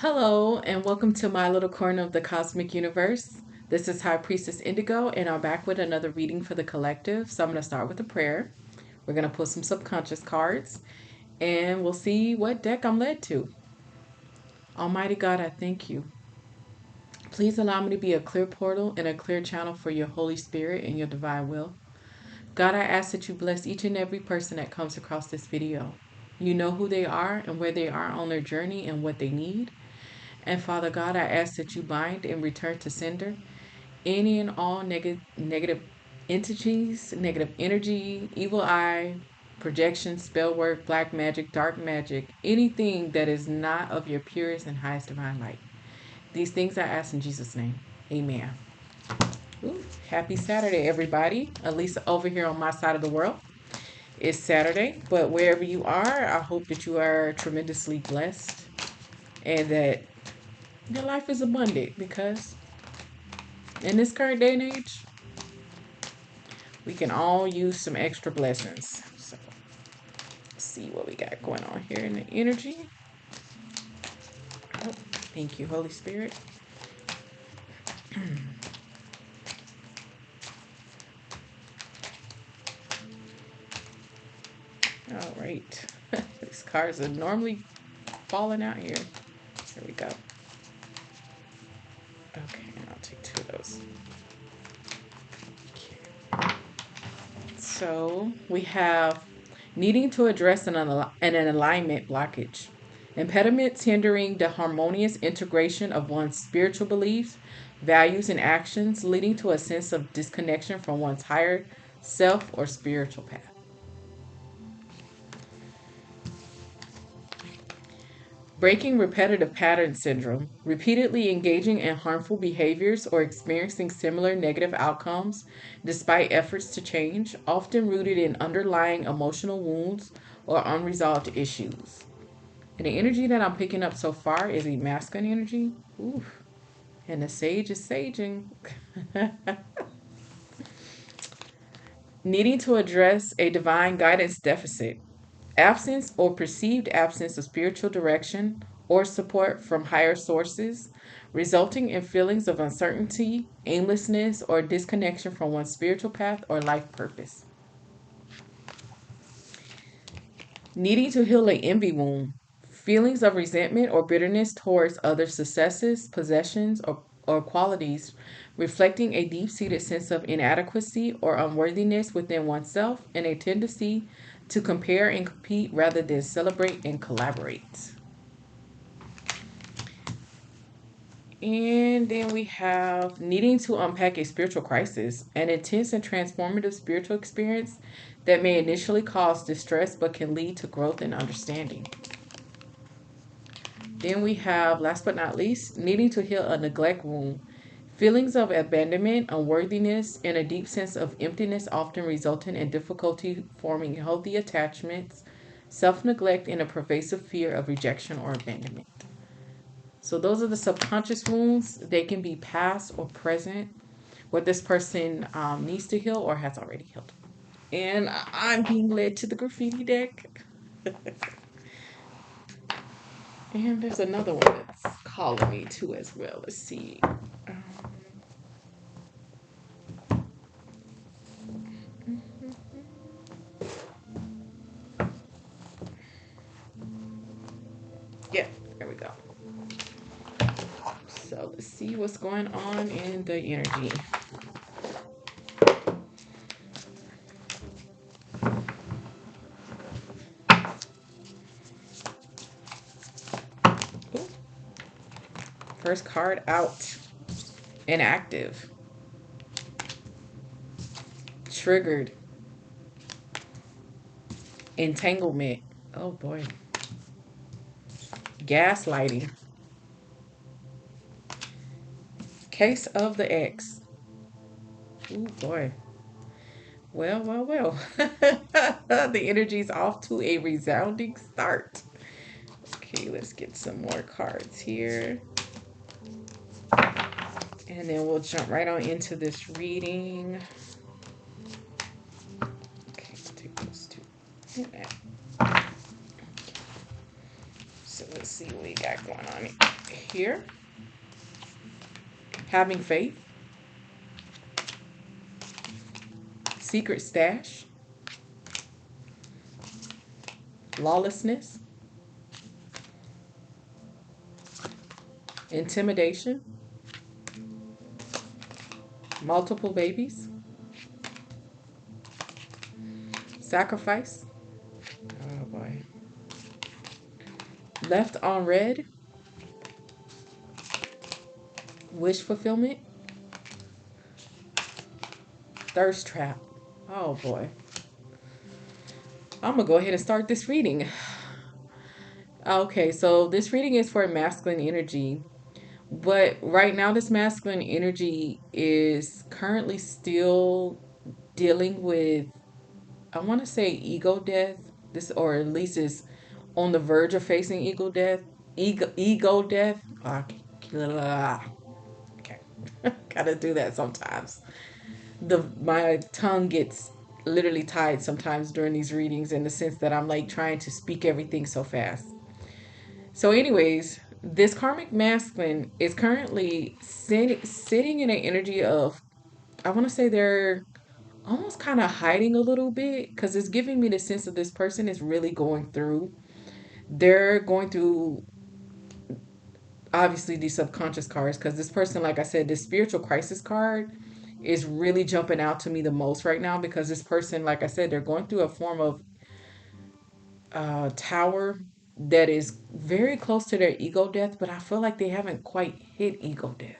Hello, and welcome to my little corner of the cosmic universe. This is High Priestess Indigo, and I'm back with another reading for the collective. So I'm going to start with a prayer. We're going to pull some subconscious cards, and we'll see what deck I'm led to. Almighty God, I thank you. Please allow me to be a clear portal and a clear channel for your Holy Spirit and your divine will. God, I ask that you bless each and every person that comes across this video. You know who they are and where they are on their journey and what they need. And Father God, I ask that you bind and return to sender any and all negative entities, negative energy, evil eye, projection, spell work, black magic, dark magic, anything that is not of your purest and highest divine light. These things I ask in Jesus' name. Amen. Ooh, happy Saturday, everybody. At least over here on my side of the world. It's Saturday, but wherever you are, I hope that you are tremendously blessed and that your life is abundant, because in this current day and age, we can all use some extra blessings. So let's see what we got going on here in the energy. Oh, thank you, Holy Spirit. All right. These cards are normally falling out here. There we go. Okay, I'll take two of those. Okay. So we have needing to address an alignment blockage. Impediments hindering the harmonious integration of one's spiritual beliefs, values, and actions, leading to a sense of disconnection from one's higher self or spiritual path. Breaking repetitive pattern syndrome, repeatedly engaging in harmful behaviors or experiencing similar negative outcomes despite efforts to change, often rooted in underlying emotional wounds or unresolved issues. And the energy that I'm picking up so far is a masculine energy. Oof. And the sage is saging. Needing to address a divine guidance deficit, absence or perceived absence of spiritual direction or support from higher sources, resulting in feelings of uncertainty, aimlessness, or disconnection from one's spiritual path or life purpose. Needing to heal an envy wound, feelings of resentment or bitterness towards others' successes, possessions, or qualities, reflecting a deep-seated sense of inadequacy or unworthiness within oneself, and a tendency to compare and compete rather than celebrate and collaborate. And then we have needing to unpack a spiritual crisis, an intense and transformative spiritual experience that may initially cause distress but can lead to growth and understanding. Then we have, last but not least, needing to heal a neglect wound. Feelings of abandonment, unworthiness, and a deep sense of emptiness often resulting in difficulty forming healthy attachments, self-neglect, and a pervasive fear of rejection or abandonment. So those are the subconscious wounds. They can be past or present, what this person needs to heal or has already healed. And I'm being led to the graffiti deck. And there's another one that's calling me too as well. Let's see. Yeah, there we go. So let's see what's going on in the energy. Ooh. First card out. Inactive. Triggered. Entanglement. Oh boy. Gaslighting. Case of the X. Oh boy. Well. The energy's off to a resounding start. Okay, let's get some more cards here. And then we'll jump right on into this reading. Okay, I'll take those two. So let's see what we got going on here. Having faith. Secret stash. Lawlessness. Intimidation. Multiple babies. Sacrifice. Oh boy. Left on red. Wish fulfillment. Thirst trap. Oh boy. I'm gonna go ahead and start this reading. Okay, so this reading is for masculine energy. But right now, this masculine energy is currently still dealing with, I want to say, ego death. This, or at least is on the verge of facing ego death. Ego death. Okay, gotta do that sometimes. My tongue gets literally tied sometimes during these readings in the sense that I'm like trying to speak everything so fast. So, anyways, this karmic masculine is currently sitting in an energy of, I want to say they're almost kind of hiding a little bit because it's giving me the sense that this person is really going through. They're going through, obviously, these subconscious cards because this person, like I said, this spiritual crisis card is really jumping out to me the most right now because this person, like I said, they're going through a form of tower that is very close to their ego death, but I feel like they haven't quite hit ego death.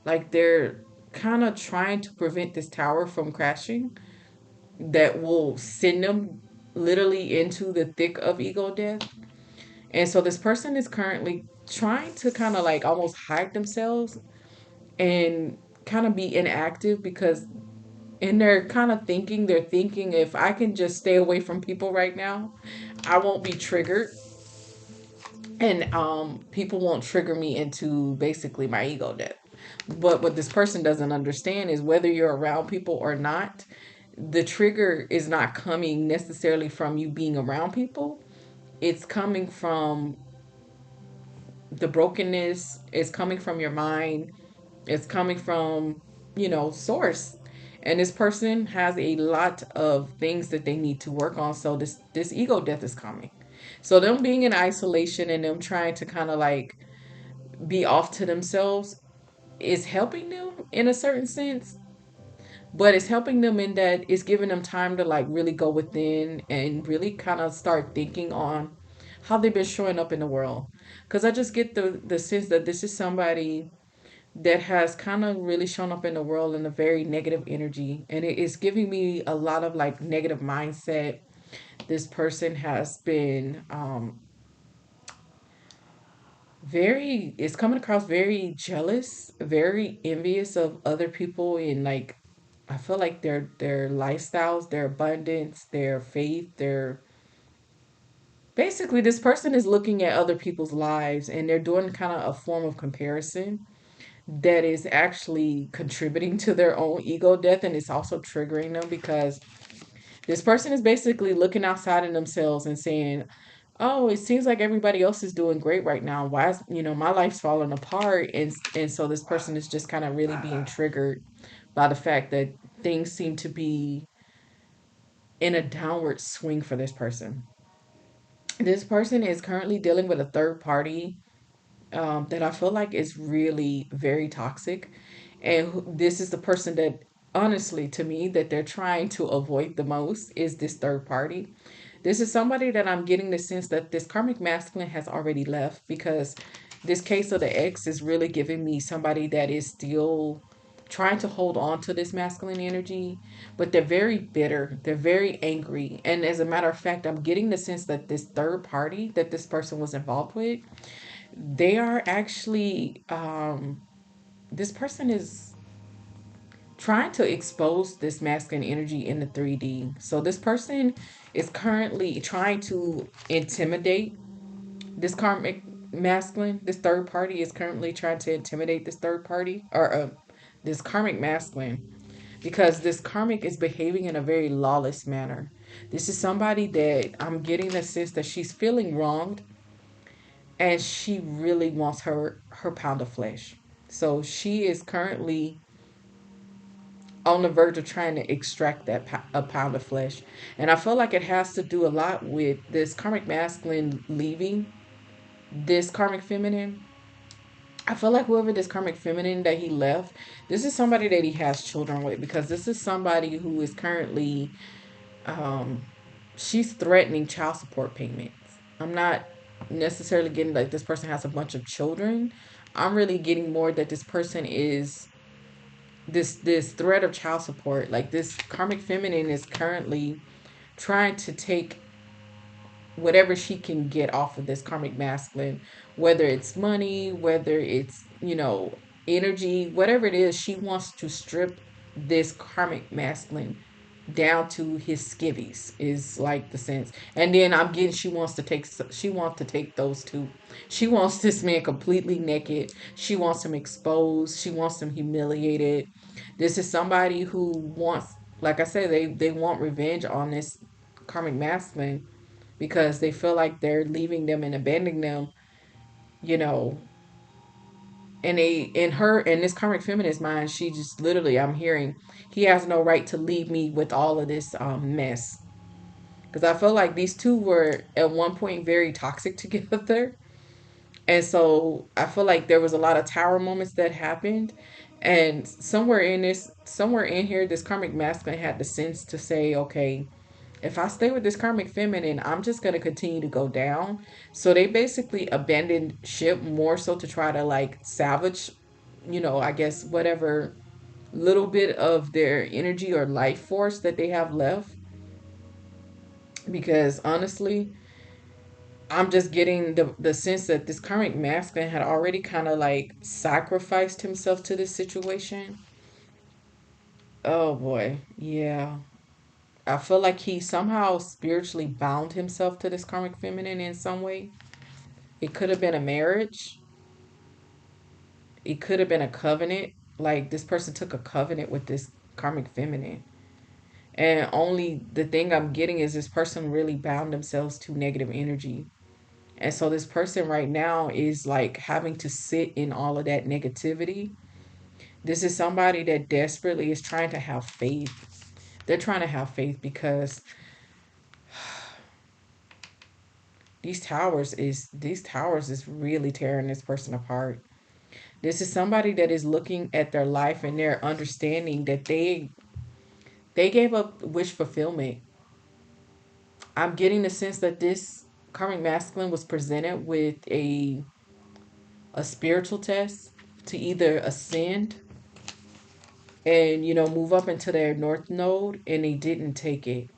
Like they're kind of trying to prevent this tower from crashing that will send them literally into the thick of ego death. And so this person is currently trying to kind of like almost hide themselves and kind of be inactive because and they're thinking if I can just stay away from people right now, I won't be triggered and people won't trigger me into basically my ego death. But what this person doesn't understand is whether you're around people or not, the trigger is not coming necessarily from you being around people. It's coming from the brokenness, it's coming from your mind, it's coming from, source. And this person has a lot of things that they need to work on. So this ego death is coming. So them being in isolation and them trying to kind of like be off to themselves is helping them in a certain sense, but it's helping them in that it's giving them time to like really go within and really kind of start thinking on how they've been showing up in the world. Because I just get the sense that this is somebody that has kind of really shown up in the world in a very negative energy, and it is giving me a lot of like negative mindset. This person has been very it's coming across very jealous, very envious of other people, and like I feel like their lifestyles, their abundance, their faith, their basically this person is looking at other people's lives and they're doing kind of a form of comparison that is actually contributing to their own ego death, and it's also triggering them because this person is basically looking outside of themselves and saying, oh, it seems like everybody else is doing great right now. Why is, my life's falling apart? And so this person is just kind of really being triggered by the fact that things seem to be in a downward swing for this person. This person is currently dealing with a third party that I feel like is really very toxic. And this is the person that, honestly, to me, that they're trying to avoid the most is this third party. This is somebody that I'm getting the sense that this karmic masculine has already left because this case of the ex is really giving me somebody that is still trying to hold on to this masculine energy, but they're very bitter, they're very angry. And as a matter of fact, I'm getting the sense that this third party that this person was involved with, they are actually this person is trying to expose this masculine energy in the 3D. So this person is currently trying to intimidate this karmic masculine. This third party is currently trying to intimidate this third party or this karmic masculine because this karmic is behaving in a very lawless manner. This is somebody that I'm getting the sense that she's feeling wronged and she really wants her pound of flesh. So she is currently on the verge of trying to extract that a pound of flesh. And I feel like it has to do a lot with this karmic masculine leaving this karmic feminine. I feel like whoever this karmic feminine that he left, this is somebody that he has children with, because this is somebody who is currently, um, she's threatening child support payments. I'm not necessarily getting like this person has a bunch of children. I'm really getting more that this person is this threat of child support. Like this karmic feminine is currently trying to take whatever she can get off of this karmic masculine, whether it's money, whether it's, energy, whatever it is, she wants to strip this karmic masculine down to his skivvies is like the sense. And then I'm getting she wants to take those two. She wants this man completely naked. She wants him exposed. She wants him humiliated. This is somebody who wants, like I said, they want revenge on this karmic masculine because they feel like they're leaving them and abandoning them, you know. And they, in this karmic feminist mind, she just literally, I'm hearing, he has no right to leave me with all of this mess. Because I feel like these two were at one point very toxic together. And so I feel like there was a lot of tower moments that happened. And somewhere in here, this karmic masculine had the sense to say, okay, if I stay with this karmic feminine, I'm just going to continue to go down. So they basically abandoned ship more so to try to like salvage, I guess whatever little bit of their energy or life force that they have left. Because honestly, I'm just getting the sense that this karmic masculine had already kind of like sacrificed himself to this situation. Oh boy. Yeah. I feel like he somehow spiritually bound himself to this karmic feminine in some way. It could have been a marriage. It could have been a covenant. Like this person took a covenant with this karmic feminine. And only the thing I'm getting is this person really bound themselves to negative energy. And so this person right now is like having to sit in all of that negativity. This is somebody that desperately is trying to have faith. They're trying to have faith because these towers is really tearing this person apart. This is somebody that is looking at their life and they're understanding that they gave up wish fulfillment. I'm getting the sense that this karmic masculine was presented with a spiritual test to either ascend and move up into their north node, and they didn't take it.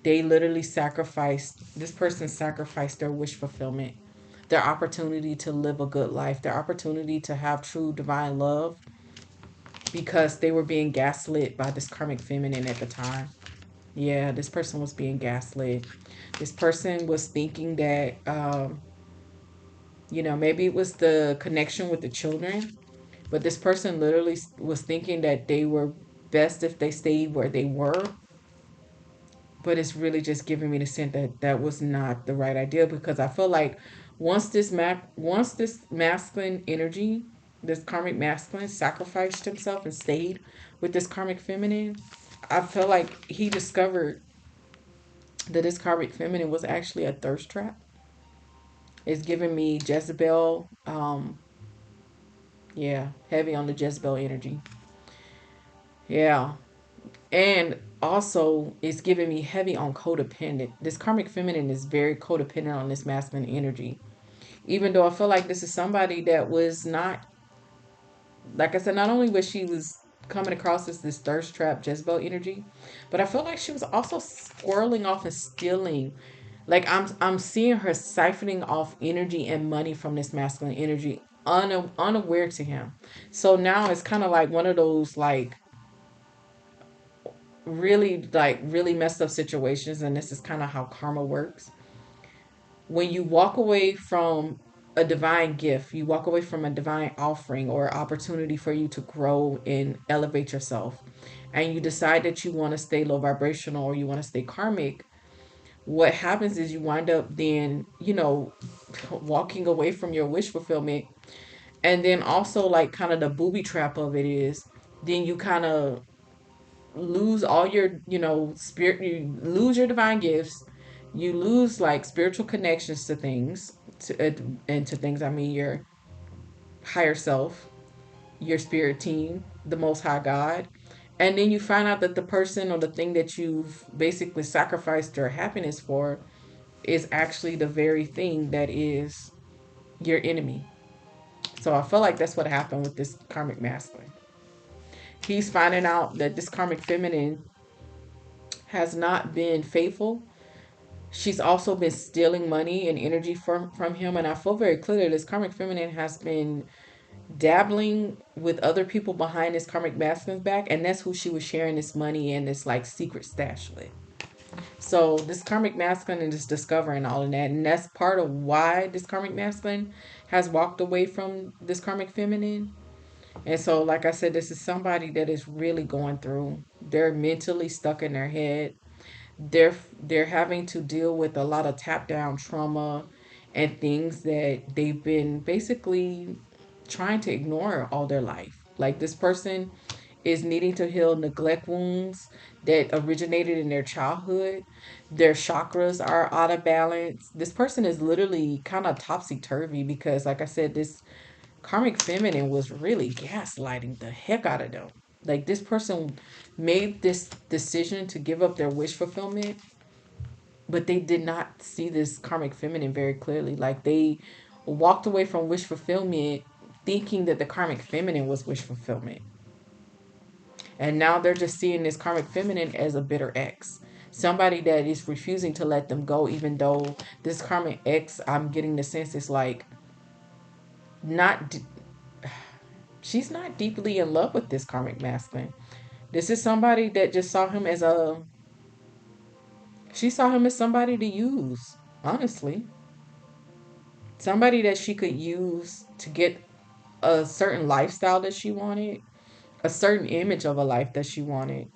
They literally sacrificed, this person sacrificed their wish fulfillment, their opportunity to live a good life, their opportunity to have true divine love, because they were being gaslit by this karmic feminine at the time. Yeah, this person was being gaslit. This person was thinking that, maybe it was the connection with the children, but this person literally was thinking that they were best if they stayed where they were. But it's really just giving me the sense that that was not the right idea, because I feel like once this masculine energy, this karmic masculine sacrificed himself and stayed with this karmic feminine, I feel like he discovered that this karmic feminine was actually a thirst trap. It's giving me Jezebel, yeah, heavy on the Jezebel energy. Yeah. And also, it's giving me heavy on codependent. This karmic feminine is very codependent on this masculine energy. Even though I feel like this is somebody that was not, like I said, not only was she was coming across as this thirst trap Jezebel energy, but I feel like she was also squirreling off and stealing. Like I'm seeing her siphoning off energy and money from this masculine energy, unaware to him. So now it's kind of like one of those really messed up situations, and this is kind of how karma works. When you walk away from a divine gift, you walk away from a divine offering or opportunity for you to grow and elevate yourself, and you decide that you want to stay low vibrational or you want to stay karmic, what happens is you wind up then, walking away from your wish fulfillment. And then also, like, kind of the booby trap of it is, then you kind of lose all your, spirit, you lose your divine gifts, you lose like spiritual connections to things, and to things, I mean, your higher self, your spirit team, the most high God. And then you find out that the person or the thing that you've basically sacrificed your happiness for is actually the very thing that is your enemy. So I feel like that's what happened with this karmic masculine. He's finding out that this karmic feminine has not been faithful. She's also been stealing money and energy from him. And I feel very clear this karmic feminine has been dabbling with other people behind this karmic masculine's back. And that's who she was sharing this money and this like secret stash with. So this karmic masculine is discovering all of that. And that's part of why this karmic masculine has walked away from this karmic feminine. And so, like I said, this is somebody that is really going through. They're mentally stuck in their head. They're having to deal with a lot of tap down trauma and things that they've been basically trying to ignore all their life. Like this person is needing to heal neglect wounds that originated in their childhood. Their chakras are out of balance. This person is literally kind of topsy turvy because, like I said, this karmic feminine was really gaslighting the heck out of them. Like this person made this decision to give up their wish fulfillment, but they did not see this karmic feminine very clearly. Like they walked away from wish fulfillment thinking that the karmic feminine was wish fulfillment. And now they're just seeing this karmic feminine as a bitter ex. Somebody that is refusing to let them go, even though this karmic ex, I'm getting the sense, is like not, she's not deeply in love with this karmic masculine. This is somebody that just saw him as a, she saw him as somebody to use, honestly. Somebody that she could use to get a certain lifestyle that she wanted, a certain image of a life that she wanted.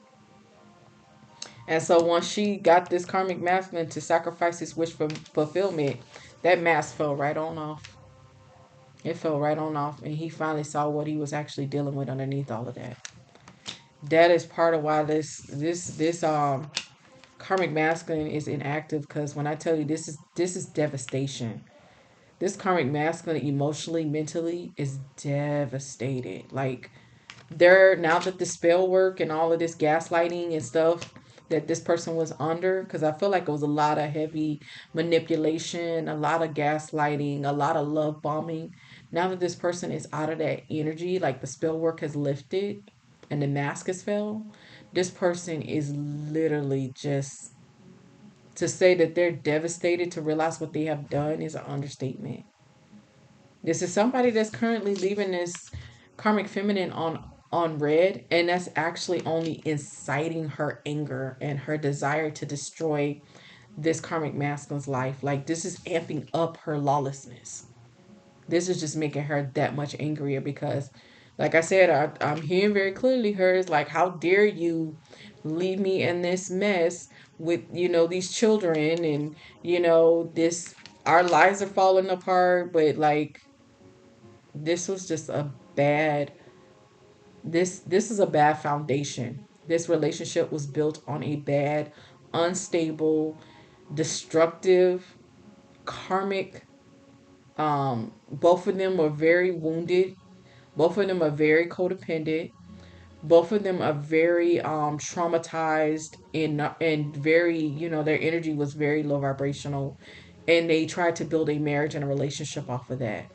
And so once she got this karmic masculine to sacrifice his wish for fulfillment, that mask fell right on off. It fell right on off, and he finally saw what he was actually dealing with underneath all of that. That is part of why this karmic masculine is inactive. Because when I tell you this is devastation. This karmic masculine emotionally, mentally is devastated. Like they're, now that the spell work and all of this gaslighting and stuff that this person was under, because I feel like it was a lot of heavy manipulation, a lot of gaslighting, a lot of love bombing. Now that this person is out of that energy, like the spell work has lifted and the mask has fell, this person is literally just, to say that they're devastated to realize what they have done is an understatement. This is somebody that's currently leaving this karmic feminine on red, and that's actually only inciting her anger and her desire to destroy this karmic masculine's life. Like this is amping up her lawlessness. This is just making her that much angrier because, like I said, I'm hearing very clearly her is like, how dare you leave me in this mess with, these children, and, this, our lives are falling apart, but like this was just a bad, this is a bad foundation. This relationship was built on a bad, unstable, destructive, karmic, both of them were very wounded. Both of them are very codependent. Both of them are very traumatized, and very, their energy was very low vibrational, and they tried to build a marriage and a relationship off of that.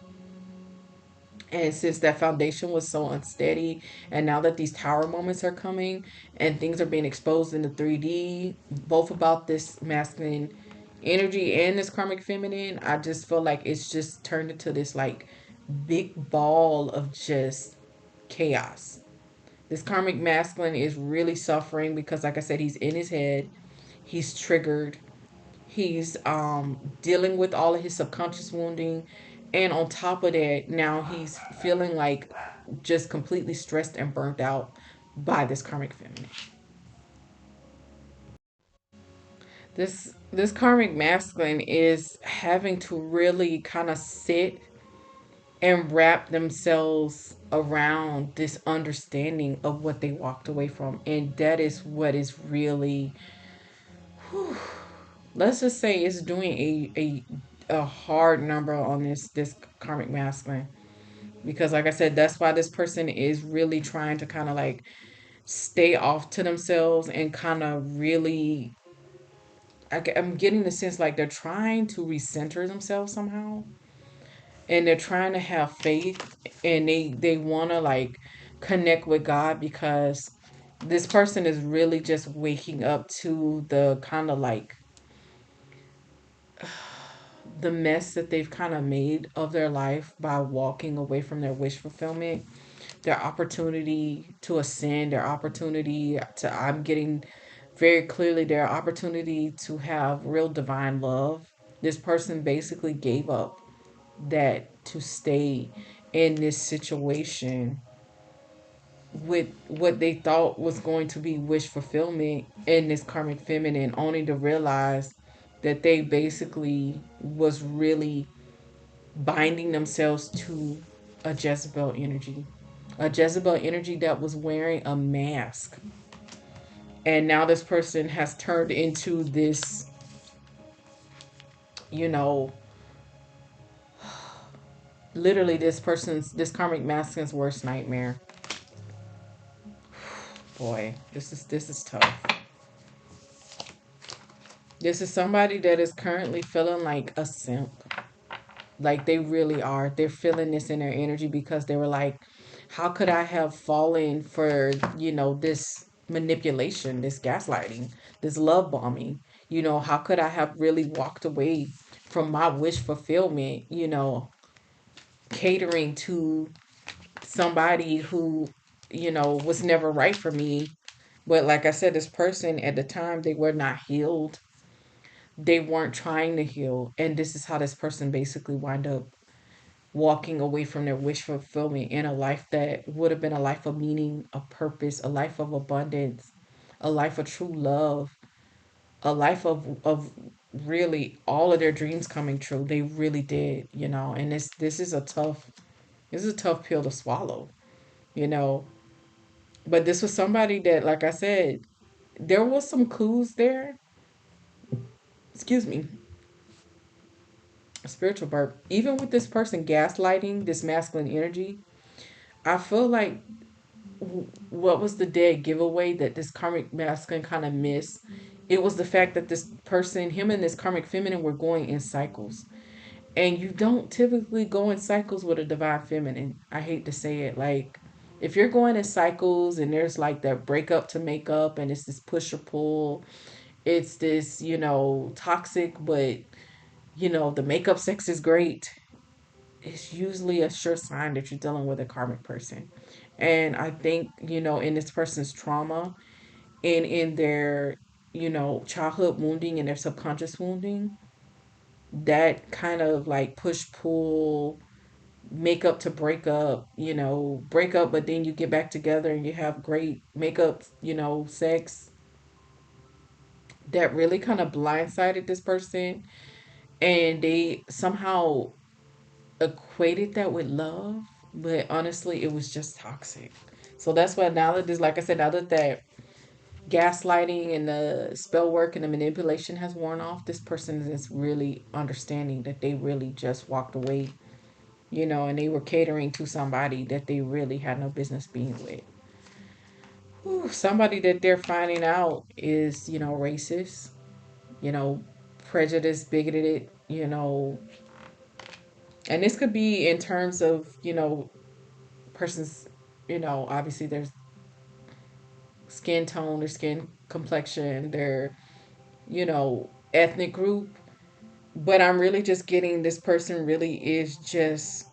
And since that foundation was so unsteady, and now that these tower moments are coming and things are being exposed in the 3D, both about this masculine energy and this karmic feminine, I just feel like it's just turned into this like big ball of just chaos. This karmic masculine is really suffering because, like I said, he's in his head, he's triggered, he's dealing with all of his subconscious wounding, and on top of that, now he's feeling like just completely stressed and burnt out by this karmic feminine. This karmic masculine is having to really kind of sit and wrap themselves around this understanding of what they walked away from, and that is what is really, let's just say, it's doing a hard number on this karmic masculine, because like I said, that's why this person is really trying to kind of like stay off to themselves and kind of really, I'm getting the sense like they're trying to recenter themselves somehow, and they're trying to have faith, and they want to like connect with God, because this person is really just waking up to the kind of like the mess that they've kind of made of their life by walking away from their wish fulfillment, their opportunity to ascend, their opportunity to, I'm getting very clearly, their opportunity to have real divine love. This person basically gave up that to stay in this situation with what they thought was going to be wish fulfillment in this karmic feminine, only to realize that they basically was really binding themselves to a Jezebel energy. A Jezebel energy that was wearing a mask. And now this person has turned into this, you know, literally this karmic masculine's worst nightmare. Boy, this is tough. This is somebody that is currently feeling like a simp. Like they really are. They're feeling this in their energy because they were like, how could I have fallen for, this manipulation, this gaslighting, this love bombing? How could I have really walked away from my wish fulfillment, catering to somebody who, was never right for me. But like I said, this person at the time, they were not healed. They weren't trying to heal. And this is how this person basically wind up walking away from their wish fulfillment in a life that would have been a life of meaning, of purpose, a life of abundance, a life of true love, a life of really all of their dreams coming true. They really did, and this is a tough pill to swallow, you know. But this was somebody that, like I said, there was some clues there. Excuse me, a spiritual burp. Even with this person gaslighting this masculine energy, I feel like what was the dead giveaway that this karmic masculine kind of missed? It was the fact that this person, him and this karmic feminine, were going in cycles. And you don't typically go in cycles with a divine feminine. I hate to say it. Like, if you're going in cycles and there's like that breakup to make up and it's this push or pull, it's this, toxic, but, the makeup sex is great, it's usually a sure sign that you're dealing with a karmic person. And I think, in this person's trauma and in their, childhood wounding and their subconscious wounding, that kind of like push pull, make up to break up, break up, but then you get back together and you have great makeup, sex, that really kind of blindsided this person. And they somehow equated that with love, but honestly, it was just toxic. So that's why now that this, like I said, now that that gaslighting and the spell work and the manipulation has worn off, this person is really understanding that they really just walked away, and they were catering to somebody that they really had no business being with. Whew, somebody that they're finding out is, racist, you know, prejudiced, bigoted, and this could be in terms of, person's, obviously there's skin tone, their skin complexion, their, ethnic group. But I'm really just getting this person really is just,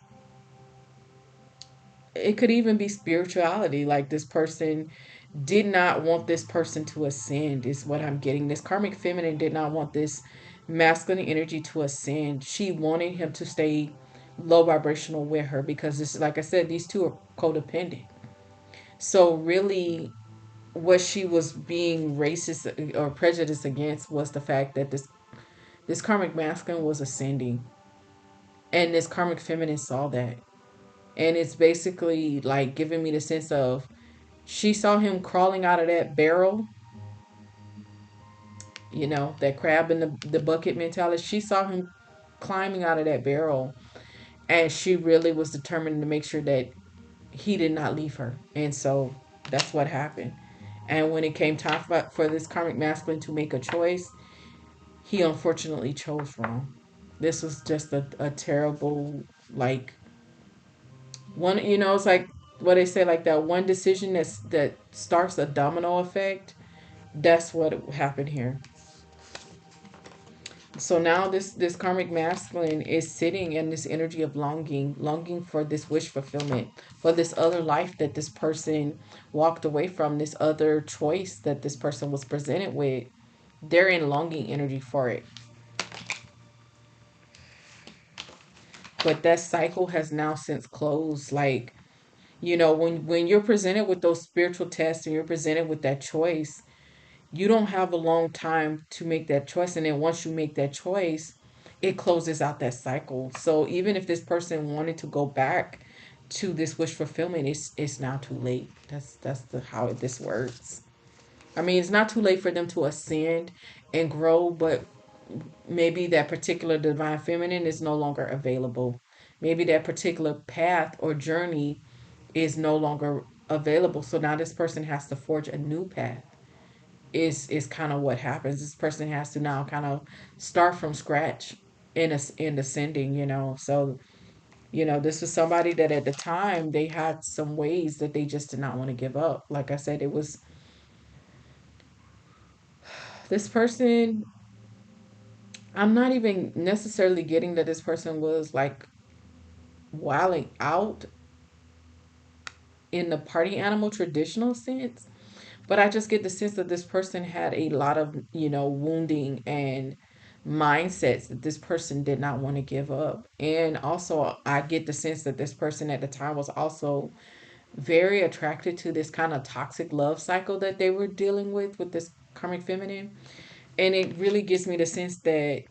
it could even be spirituality. Like this person did not want this person to ascend, is what I'm getting. This karmic feminine did not want this masculine energy to ascend. She wanted him to stay low vibrational with her because this, like I said, these two are codependent. So really, what she was being racist or prejudiced against was the fact that this karmic masculine was ascending, and this karmic feminine saw that, and it's basically like giving me the sense of she saw him crawling out of that barrel, that crab in the bucket mentality. She saw him climbing out of that barrel, and she really was determined to make sure that he did not leave her. And so that's what happened. And when it came time for this karmic masculine to make a choice, he unfortunately chose wrong. This was just a terrible, like, one, it's like what they say, like that one decision that starts a domino effect. That's what happened here. So now this karmic masculine is sitting in this energy of longing for this wish fulfillment, for this other life that this person walked away from, this other choice that this person was presented with. They're in longing energy for it. But that cycle has now since closed. Like, when you're presented with those spiritual tests and you're presented with that choice, you don't have a long time to make that choice. And then once you make that choice, it closes out that cycle. So even if this person wanted to go back to this wish fulfillment, it's now too late. That's the how this works. I mean, it's not too late for them to ascend and grow, but maybe that particular divine feminine is no longer available. Maybe that particular path or journey is no longer available. So now this person has to forge a new path. Is kind of what happens. This person has to now kind of start from scratch in ascending. So this was somebody that at the time they had some ways that they just did not want to give up. Like I said, it was this person. I'm not even necessarily getting that this person was like wilding out in the party animal traditional sense, but I just get the sense that this person had a lot of, wounding and mindsets that this person did not want to give up. And also, I get the sense that this person at the time was also very attracted to this kind of toxic love cycle that they were dealing with this karmic feminine. And it really gives me the sense that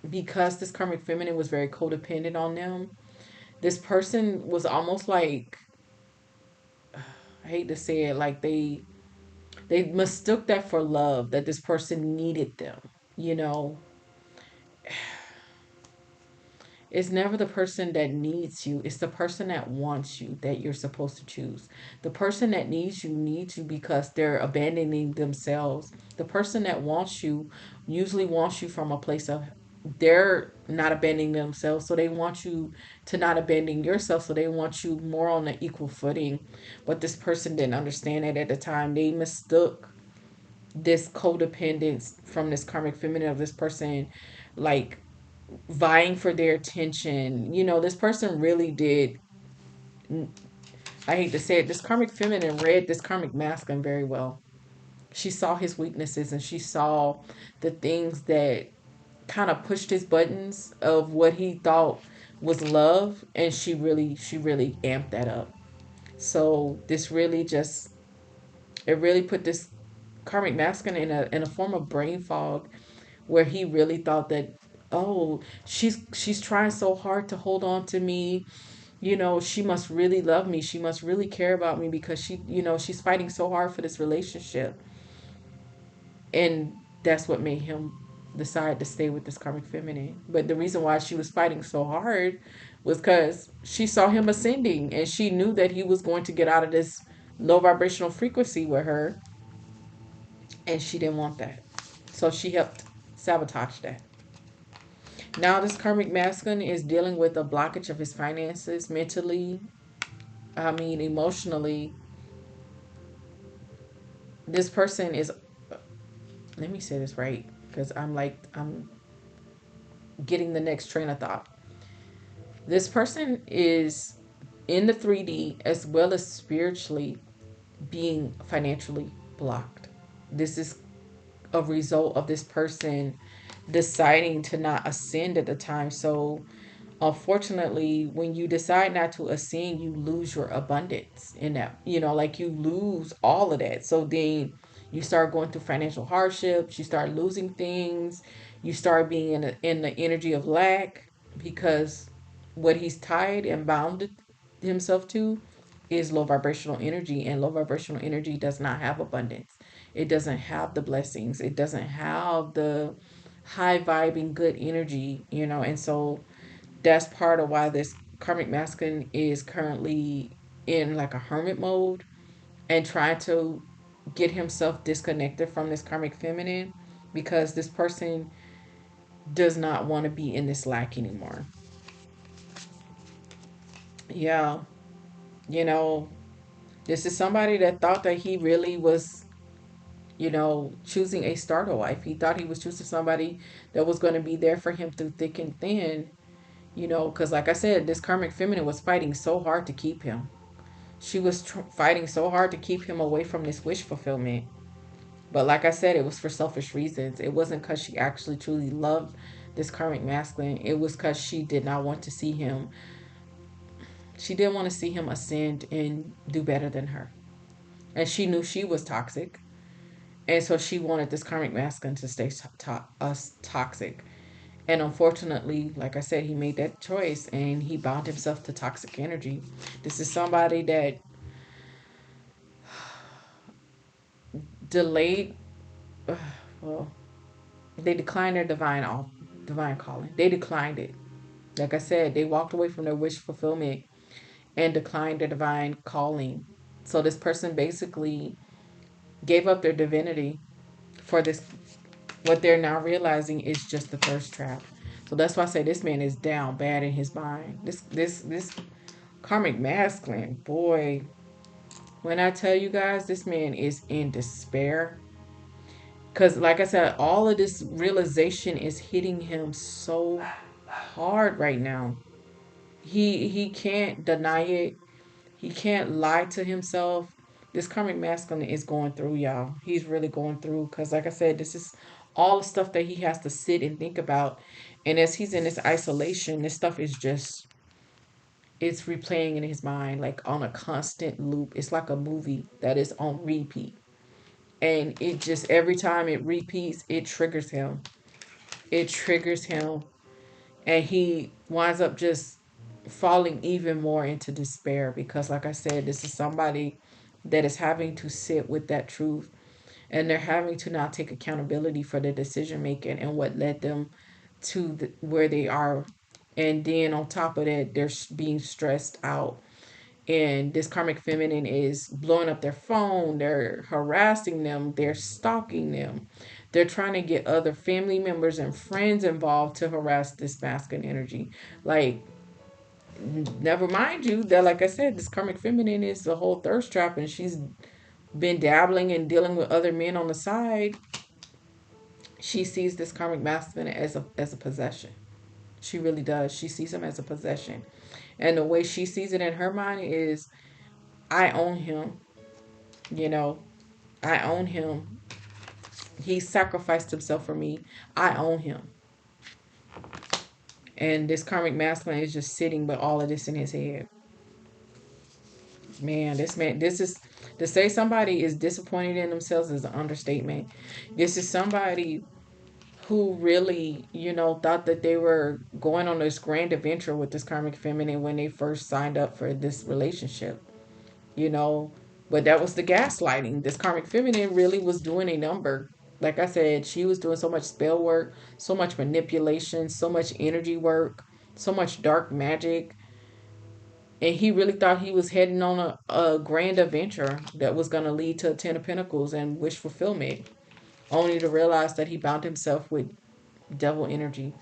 because this karmic feminine was very codependent on them, this person was almost like, I hate to say it, like they mistook that for love, that this person needed them. You know, it's never the person that needs you, it's the person that wants you that you're supposed to choose. The person that needs you because they're abandoning themselves. The person that wants you usually wants you from a place of they're not abandoning themselves, so they want you to not abandon yourself, so they want you more on an equal footing. But this person didn't understand it at the time. They mistook this codependence from this karmic feminine of this person, like vying for their attention. This person really did. I hate to say it. This karmic feminine read this karmic masculine very well. She saw his weaknesses and she saw the things that kind of pushed his buttons of what he thought was love, and she really amped that up. So this really just it really put this karmic masculine in a form of brain fog, where he really thought that, oh, she's trying so hard to hold on to me. She must really love me, she must really care about me, because she's fighting so hard for this relationship. And that's what made him decide to stay with this karmic feminine. But the reason why she was fighting so hard was because she saw him ascending, and she knew that he was going to get out of this low vibrational frequency with her, and she didn't want that. So she helped sabotage that. Now this karmic masculine is dealing with a blockage of his finances, mentally, I mean emotionally. This person is, let me say this right, because I'm getting the next train of thought. This person is in the 3D as well as spiritually being financially blocked. This is a result of this person deciding to not ascend at the time. So Unfortunately, when you decide not to ascend, you lose your abundance in that, like you lose all of that. So then you start going through financial hardships, you start losing things, you start being in the energy of lack, because what he's tied and bound himself to is low vibrational energy, and low vibrational energy does not have abundance. It doesn't have the blessings, it doesn't have the high vibing good energy, and so that's part of why this karmic masculine is currently in like a hermit mode and trying to get himself disconnected from this karmic feminine, because this person does not want to be in this lack anymore. Yeah, you know, this is somebody that thought that he really was, choosing a starter wife. He thought he was choosing somebody that was going to be there for him through thick and thin, because like I said, this karmic feminine was fighting so hard to keep him. She was fighting so hard to keep him away from this wish fulfillment. But like I said, it was for selfish reasons. It wasn't because she actually truly loved this karmic masculine. It was because she did not want to see him. She didn't want to see him ascend and do better than her. And she knew she was toxic. And so she wanted this karmic masculine to stay toxic. And unfortunately, like I said, he made that choice and he bound himself to toxic energy. This is somebody that delayed, well, they declined their divine calling. They declined it. Like I said, they walked away from their wish fulfillment and declined their divine calling. So this person basically gave up their divinity for this. What they're now realizing is just the thirst trap. So that's why I say this man is down bad in his mind. This karmic masculine boy. When I tell you guys, this man is in despair. Because, like I said, all of this realization is hitting him so hard right now. He can't deny it. He can't lie to himself. This karmic masculine is going through, y'all. He's really going through because, like I said, this is all the stuff that he has to sit and think about. And as he's in this isolation, this stuff is just, it's replaying in his mind like on a constant loop. It's like a movie that is on repeat. And it just, every time it repeats, it triggers him. It triggers him. And he winds up just falling even more into despair because, like I said, this is somebody that is having to sit with that truth, and they're having to now take accountability for their decision making and what led them to where they are. And then on top of that, they're being stressed out, and this karmic feminine is blowing up their phone, they're harassing them, they're stalking them, they're trying to get other family members and friends involved to harass this masculine energy. Like, never mind you that, like I said, this karmic feminine is the whole thirst trap, and she's been dabbling and dealing with other men on the side. She sees this karmic masculine as a possession. She really does. She sees him as a possession, and the way she sees it in her mind is, I own him. You know, I own him. He sacrificed himself for me. I own him. And this karmic masculine is just sitting with all of this in his head. Man, this is, to say somebody is disappointed in themselves is an understatement. This is somebody who really, thought that they were going on this grand adventure with this karmic feminine when they first signed up for this relationship. you know. But that was the gaslighting. This karmic feminine really was doing a number. Like I said, she was doing so much spell work, so much manipulation, so much energy work, so much dark magic. And he really thought he was heading on a grand adventure that was going to lead to a Ten of Pentacles and wish fulfillment, only to realize that he bound himself with devil energy,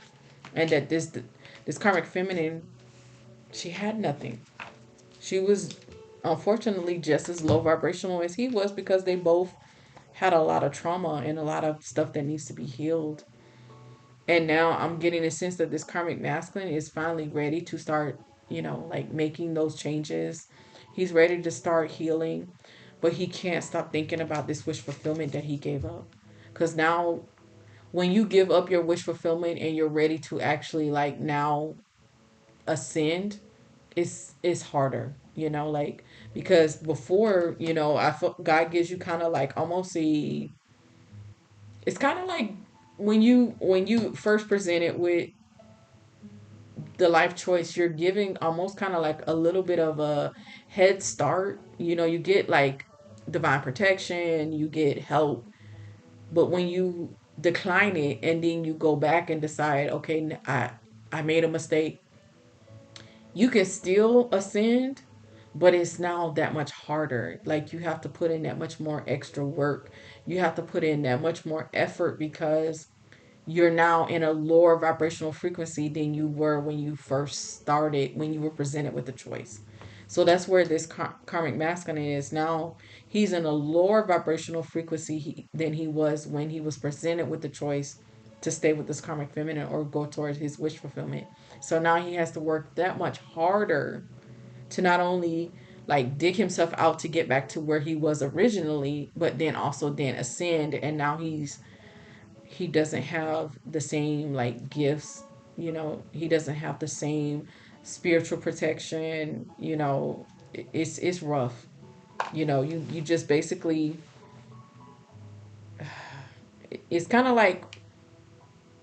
and that this karmic feminine, she had nothing. She was unfortunately just as low vibrational as he was, because they both had a lot of trauma and a lot of stuff that needs to be healed. And now I'm getting a sense that this karmic masculine is finally ready to start, like making those changes. He's ready to start healing, but he can't stop thinking about this wish fulfillment that he gave up. Because now, when you give up your wish fulfillment and you're ready to actually, like, now ascend, it's harder, like, because before, I feel God gives you kind of like almost a, it's kind of like when you first present it with the life choice, you're giving almost kind of like a little bit of a head start. You get like divine protection, you get help. But when you decline it and then you go back and decide, okay, I made a mistake, you can still ascend, but it's now that much harder. Like, you have to put in that much more extra work. You have to put in that much more effort because you're now in a lower vibrational frequency than you were when you first started, when you were presented with the choice. So that's where this karmic masculine is now. He's in a lower vibrational frequency than he was when he was presented with the choice to stay with this karmic feminine or go towards his wish fulfillment. So now he has to work that much harder to not only like dig himself out to get back to where he was originally, but then also then ascend. And now he doesn't have the same like gifts, he doesn't have the same spiritual protection. It's rough. You just basically, it's kind of like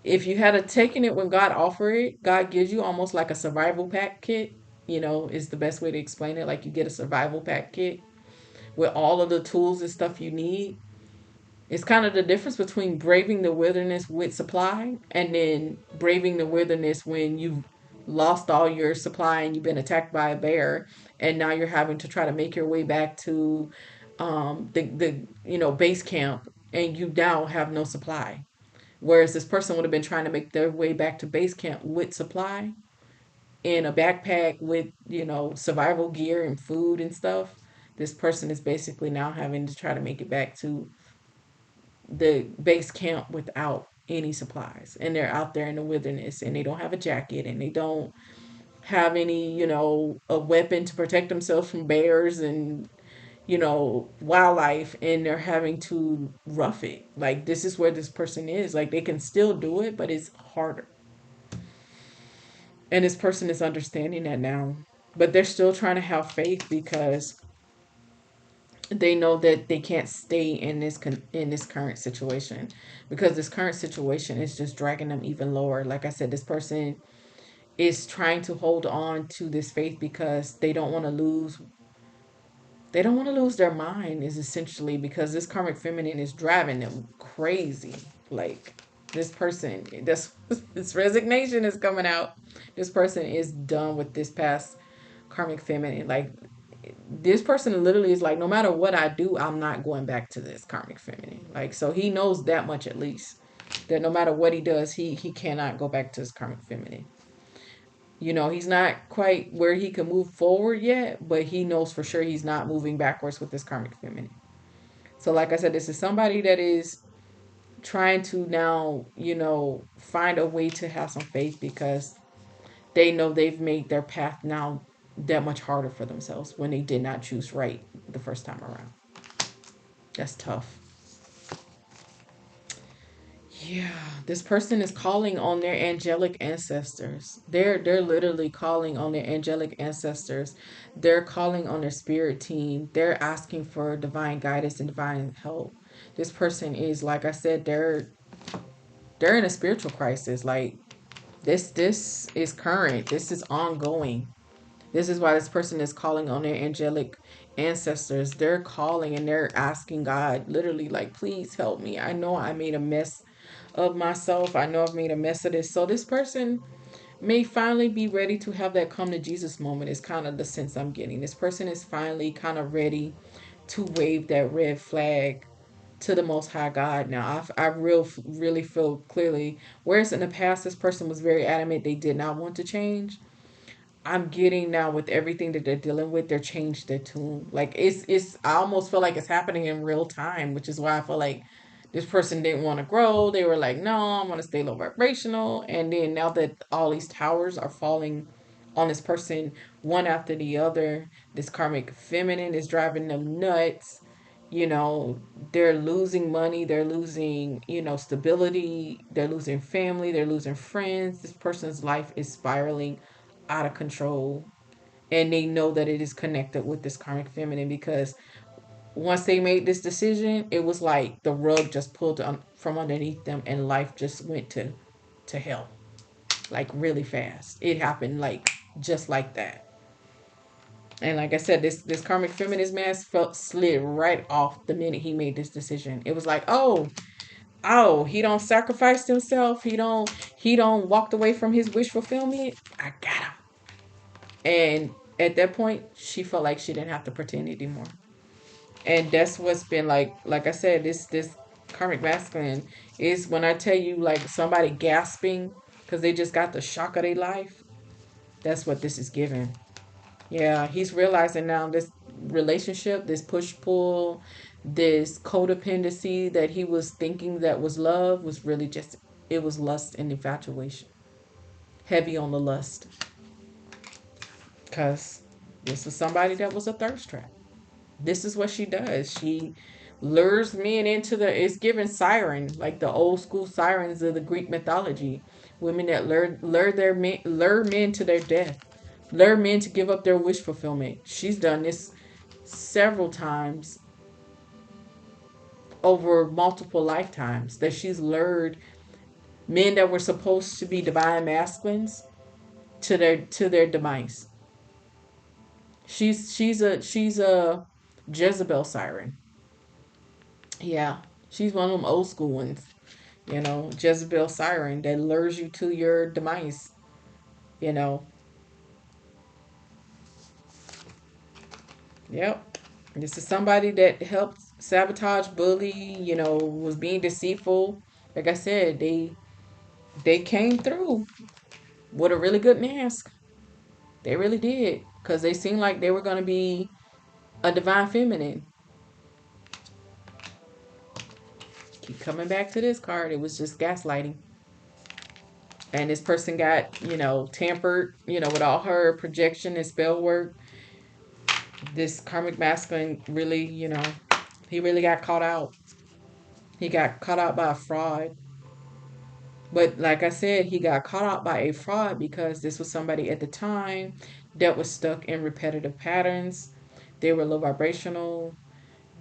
if you had a taken it when God offered it. God gives you almost like a survival pack kit, is the best way to explain it. Like, you get a survival pack kit with all of the tools and stuff you need. It's kind of the difference between braving the wilderness with supply and then braving the wilderness when you've lost all your supply and you've been attacked by a bear, and now you're having to try to make your way back to the base camp, and you now have no supply. Whereas this person would have been trying to make their way back to base camp with supply in a backpack with, survival gear and food and stuff. This person is basically now having to try to make it back to the base camp without any supplies, and they're out there in the wilderness, and they don't have a jacket, and they don't have any, a weapon to protect themselves from bears and, wildlife, and they're having to rough it. Like, this is where this person is. Like, they can still do it, but it's harder. And this person is understanding that now, but they're still trying to have faith because they know that they can't stay in this current situation, because this current situation is just dragging them even lower. Like I said, this person is trying to hold on to this faith because they don't want to lose their mind, is essentially because this karmic feminine is driving them crazy. Like, this person, this resignation is coming out. This person is done with this past karmic feminine. Like, this person literally is like, no matter what I do, I'm not going back to this karmic feminine. Like, so he knows that much, at least, that no matter what he does, he cannot go back to his karmic feminine. He's not quite where he can move forward yet, but he knows for sure he's not moving backwards with this karmic feminine. So, like I said, this is somebody that is trying to now, find a way to have some faith because they know they've made their path now that much harder for themselves when they did not choose right the first time around. That's tough. Yeah, this person is calling on their angelic ancestors. They're literally calling on their angelic ancestors. They're calling on their spirit team. They're asking for divine guidance and divine help. This person is, like I said, they're in a spiritual crisis. Like, this is current. This is ongoing. This is why this person is calling on their angelic ancestors. They're calling and they're asking God, literally, like, please help me. I know I made a mess of myself. I know I've made a mess of this. So this person may finally be ready to have that come to Jesus moment, is kind of the sense I'm getting. This person is finally kind of ready to wave that red flag to the Most High God. Now, really feel clearly, whereas in the past, this person was very adamant they did not want to change. I'm getting now, with everything that they're dealing with, they're changed their tune. Like, it's I almost feel like it's happening in real time, which is why I feel like this person didn't want to grow. They were like, no, I'm gonna stay low vibrational. And then now that all these towers are falling on this person one after the other, this karmic feminine is driving them nuts. You know, they're losing money, they're losing, stability, they're losing family, they're losing friends. This person's life is spiraling out of control, and they know that it is connected with this karmic feminine, because once they made this decision, it was like the rug just pulled from underneath them, and life just went to hell, like really fast. It happened like just like that. And like I said, this karmic feminist mask felt slid right off the minute he made this decision. It was like, oh, he don't sacrifice himself. He don't walked away from his wish fulfillment. I got him. And at that point, she felt like she didn't have to pretend anymore. And that's what's been like I said, this karmic masculine is when I tell you like somebody gasping because they just got the shock of their life. That's what this is giving. Yeah, he's realizing now this relationship, this push pull, this codependency that he was thinking that was love was really just, it was lust and infatuation. Heavy on the lust. Because this was somebody that was a thirst trap. This is what she does. She lures men into it's given siren, like the old school sirens of the Greek mythology. Women that lure men to their death, lure men to give up their wish fulfillment. She's done this several times over multiple lifetimes, that she's lured men that were supposed to be divine masculines to their demise. She's a Jezebel siren. Yeah, she's one of them old school ones. Jezebel siren that lures you to your demise. You know, yep. This is somebody that helped sabotage, bully. Was being deceitful. Like I said, they came through with a really good mask. They really did, because they seemed like they were gonna be a divine feminine. Keep coming back to this card. It was just gaslighting. And this person got, tampered, with all her projection and spell work. This karmic masculine really, he really got caught out. He got caught out by a fraud. But like I said, he got caught out by a fraud because this was somebody at the time that was stuck in repetitive patterns. They were low vibrational.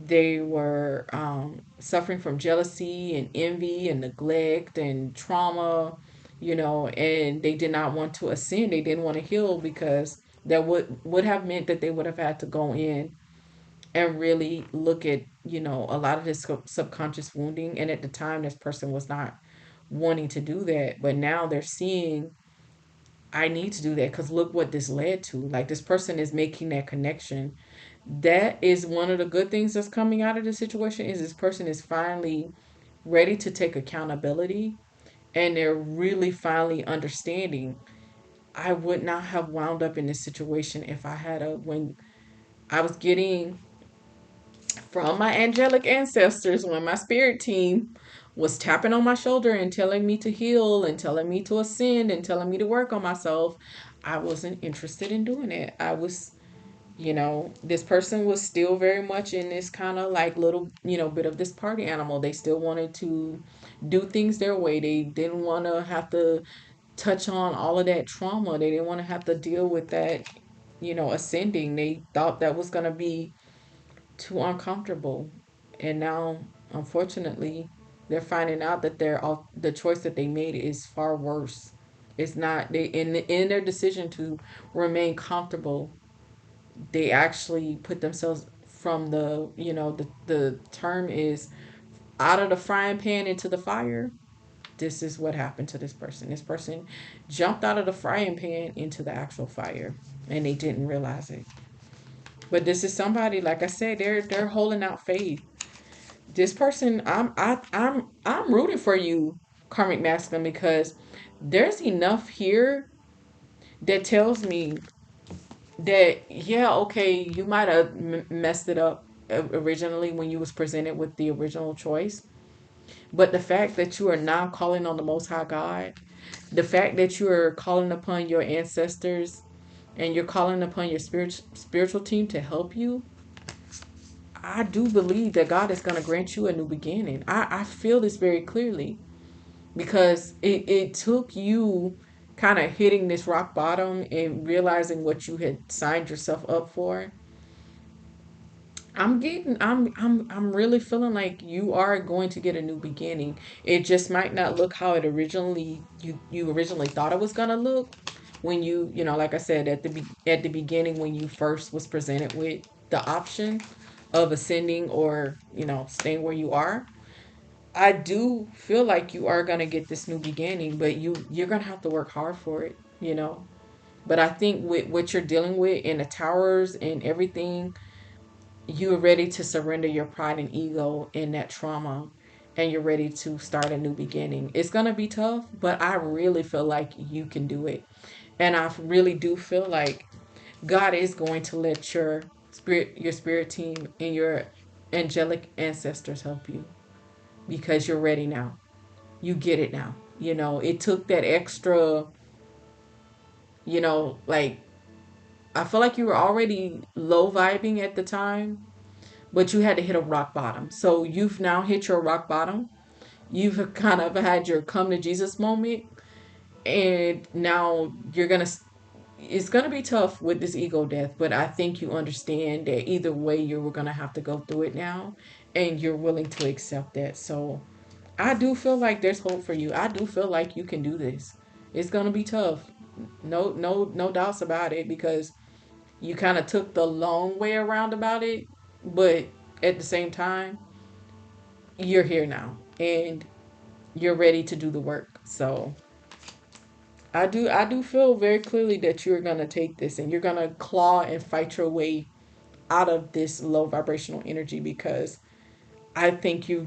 They were suffering from jealousy and envy and neglect and trauma, and they did not want to ascend. They didn't want to heal because that would have meant that they would have had to go in and really look at, a lot of this subconscious wounding. And at the time, this person was not wanting to do that. But now they're seeing, I need to do that because look what this led to. Like, this person is making that connection. That is one of the good things that's coming out of the situation, is this person is finally ready to take accountability, and they're really finally understanding, I would not have wound up in this situation if I had when I was getting from my angelic ancestors, when my spirit team was tapping on my shoulder and telling me to heal and telling me to ascend and telling me to work on myself. I wasn't interested in doing it. I was, this person was still very much in this kind of like little, bit of this party animal. They still wanted to do things their way. They didn't want to have to touch on all of that trauma. They didn't want to have to deal with that, ascending. They thought that was going to be too uncomfortable. And now, unfortunately, they're finding out that the choice that they made is far worse. It's not, they in their decision to remain comfortable, they actually put themselves from the term is out of the frying pan into the fire. This is what happened to this person. This person jumped out of the frying pan into the actual fire, and they didn't realize it. But this is somebody, like I said, they're holding out faith. This person, I'm rooting for you, Karmic Masculine, because there's enough here that tells me that, yeah, okay, you might have messed it up originally when you was presented with the original choice, but the fact that you are now calling on the Most High God, the fact that you are calling upon your ancestors, and you're calling upon your spiritual team to help you, I do believe that God is going to grant you a new beginning. I feel this very clearly, because it took you kind of hitting this rock bottom and realizing what you had signed yourself up for, I'm really feeling like you are going to get a new beginning. It just might not look how it originally you originally thought it was gonna look when you know, like I said at at the beginning when you first was presented with the option of ascending or, you know, staying where you are. I do feel like you are gonna get this new beginning, but you're gonna have to work hard for it, you know. But I think with what you're dealing with in the towers and everything, you're ready to surrender your pride and ego in that trauma, and you're ready to start a new beginning. It's going to be tough, but I really feel like you can do it. And I really do feel like God is going to let your spirit team and your angelic ancestors help you because you're ready now. You get it now. You know, it took that extra, you know, like I feel like you were already low vibing at the time, but you had to hit a rock bottom. So you've now hit your rock bottom. You've kind of had your come to Jesus moment, and now it's gonna be tough with this ego death, but I think you understand that either way you were gonna have to go through it now, and you're willing to accept that. So I do feel like there's hope for you. I do feel like you can do this. It's gonna be tough. No doubts about it, because you kind of took the long way around about it, but at the same time, you're here now and you're ready to do the work. So I do feel very clearly that you're gonna take this and you're gonna claw and fight your way out of this low vibrational energy, because I think you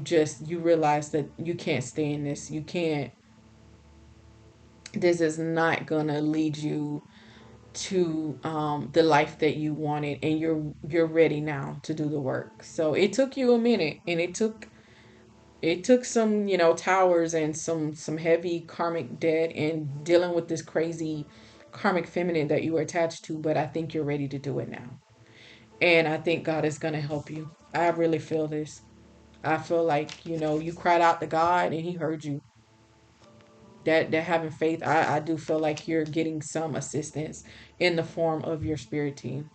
realize that you can't stay in this. You can't. This is not gonna lead you to the life that you wanted, and you're ready now to do the work. So it took you a minute, and it took some, you know, towers and some heavy karmic debt and dealing with this crazy karmic feminine that you were attached to, but I think you're ready to do it now. And I think God is going to help you. I really feel this. I feel like, you know, you cried out to God and he heard you. That having faith, I do feel like you're getting some assistance in the form of your spirit team.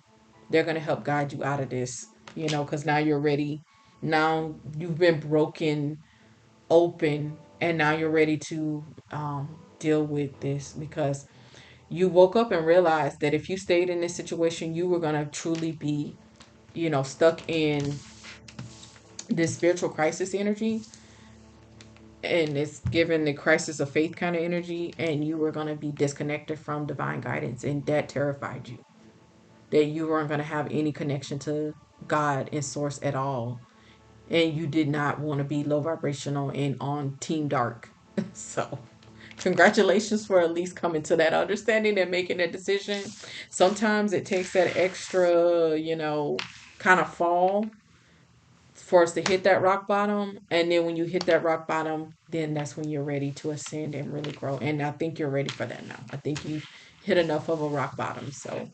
They're going to help guide you out of this, you know, because now you're ready. Now you've been broken open, and now you're ready to deal with this, because you woke up and realized that if you stayed in this situation, you were going to truly be, you know, stuck in this spiritual crisis energy, and it's given the crisis of faith kind of energy, and you were going to be disconnected from divine guidance, and that terrified you, that you weren't going to have any connection to God and source at all, and you did not want to be low vibrational and on team dark. So congratulations for at least coming to that understanding and making that decision. Sometimes it takes that extra, you know, kind of fall for us to hit that rock bottom. And then when you hit that rock bottom, then that's when you're ready to ascend and really grow. And I think you're ready for that now. I think you've hit enough of a rock bottom. So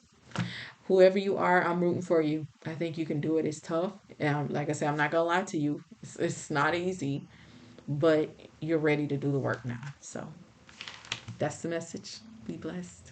whoever you are, I'm rooting for you. I think you can do it. It's tough. Like I said, I'm not going to lie to you. It's not easy, but you're ready to do the work now. So that's the message. Be blessed.